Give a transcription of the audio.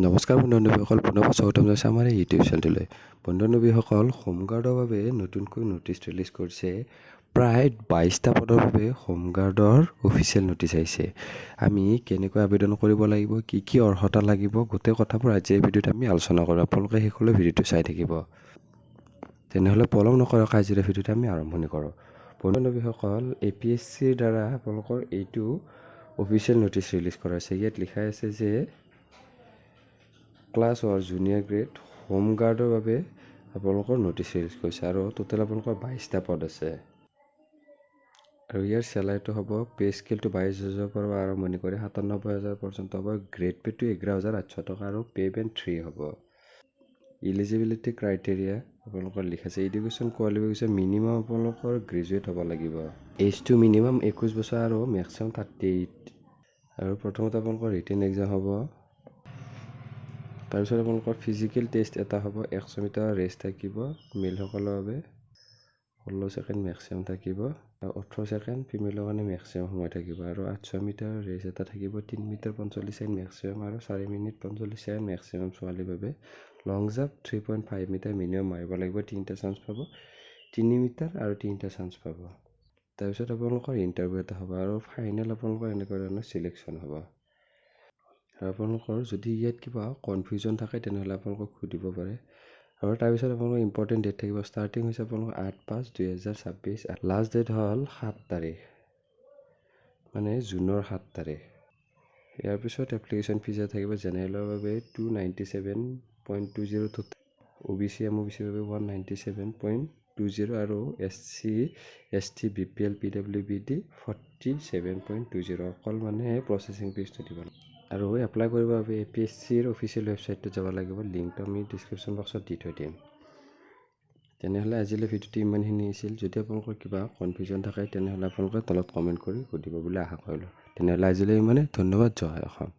নমস্কাৰ বন্ধু-বান্ধৱীসকল, পুনৰ স্বাগতম জনাইছোঁ আমাৰ এই ইউটিউব চেনেলটোলৈ। বন্ধু-বান্ধৱীসকল, হোমগাৰ্ডৰ বাবে নতুনকৈ নটিচ ৰিলিজ কৰিছে। প্ৰায় 22টা পদৰ বাবে হোমগাৰ্ডৰ অফিচিয়েল নটিচ আহিছে। আমি কেনেকৈ আবেদন কৰিব লাগিব, কি অৰ্হতা লাগিব, গোটেই কথাবোৰ আজি এই ভিডিঅ'ত আমি আলোচনা কৰোঁ। আপোনালোকে শেষলৈ ভিডিঅ'টো চাই থাকিব। তেনেহ'লে পলম নকৰাকৈ আজিৰ ভিডিঅ'টো আমি আৰম্ভণি কৰোঁ। বন্ধু-বান্ধৱীসকল, APSCৰ দ্বাৰা আপোনালোকৰ এইটো অফিচিয়েল নটিচ ৰিলিজ কৰা হৈছে। ইয়াত লিখা আছে যে ক্লাছ or জুনিয়ৰ গ্ৰেড হোমগাৰ্ডৰ বাবে আপোনালোকৰ নটিচ ৰিলিজ কৰিছে আৰু টোটেল আপোনালোকৰ 22টা পদ আছে। আৰু ইয়াৰ চেলাৰীটো হ'ব পে স্কেলটো 22,000 পৰা আৰম্ভণি কৰি 97,000 পৰ্যন্ত হ'ব। গ্ৰেড পে'টো 11,800 টকা আৰু পে বেণ্ড 3 হ'ব। ইলিজিবিলিটি ক্ৰাইটেৰিয়া আপোনালোকৰ লিখা আছে এডুকেশ্যন কোৱালিফিকেশ্যন মিনিমাম আপোনালোকৰ গ্ৰেজুৱেট হ'ব লাগিব। এজটো মিনিমাম 21 বছৰ আৰু মেক্সিমাম 38। আৰু প্ৰথমতে আপোনালোকৰ ৰিটেন এক্সাম হ'ব। তাৰপিছত আপোনালোকৰ ফিজিকেল টেষ্ট এটা হ'ব। 100 মিটাৰ ৰেচ থাকিব মেলসকলৰ বাবে, 16 ছেকেণ্ড মেক্সিমাম থাকিব আৰু 18 ছেকেণ্ড ফিমেলৰ কাৰণে মেক্সিমাম সময় থাকিব। আৰু 800 মিটাৰ ৰেচ এটা থাকিব, 3 মিটাৰ 45 ছেকেণ্ড মেক্সিমাম আৰু 4 মিনিট 45 ছেকেণ্ড মেক্সিমাম ছোৱালীৰ বাবে। লং জাম্প 3.5 মিটাৰ মিনিমাম মাৰিব লাগিব, 3টা চান্স পাব। 3 মিটাৰ আৰু 3টা চান্স পাব। তাৰপিছত আপোনালোকৰ ইণ্টাৰভিউ এটা হ'ব আৰু ফাইনেল আপোনালোকৰ এনেকুৱা ধৰণৰ চিলেকশ্যন হ'ব। আৰু আপোনালোকৰ যদি ইয়াত কিবা কনফিউজন থাকে তেনেহ'লে আপোনালোকক সুধিব পাৰে। আৰু তাৰপিছত আপোনালোকৰ ইম্পৰ্টেণ্ট ডেট থাকিব। ষ্টাৰ্টিং হৈছে আপোনালোকৰ 8/5/2026, লাষ্ট ডেট হ'ল 7 তাৰিখ, মানে জুনৰ 7 তাৰিখ। ইয়াৰ পিছত এপ্লিকেশ্যন ফিজ থাকিব। জেনেৰেলৰ বাবে 297.20, OBC MOBCৰ বাবে 197.20 আৰু SC ST BPL PWBD 47.20। অকল মানে প্ৰচেছিং ফিজটো দিব লাগিব। আৰু এপ্লাই কৰিবৰ বাবে APSCৰ অফিচিয়েল ৱেবছাইটটোত যাব লাগিব। লিংকটো আমি ডিছক্ৰিপশ্যন বক্সত দি থৈ দিম। তেনেহ'লে আজিলৈ ভিডিঅ'টো ইমানখিনি আছিল। যদি আপোনালোকৰ কিবা কনফিউজন থাকে তেনেহ'লে আপোনালোকে তলত কমেণ্ট কৰি সুধিব বুলি আশা কৰিলোঁ। তেনেহ'লে আজিলৈ ইমানে। ধন্যবাদ। জয় অসম।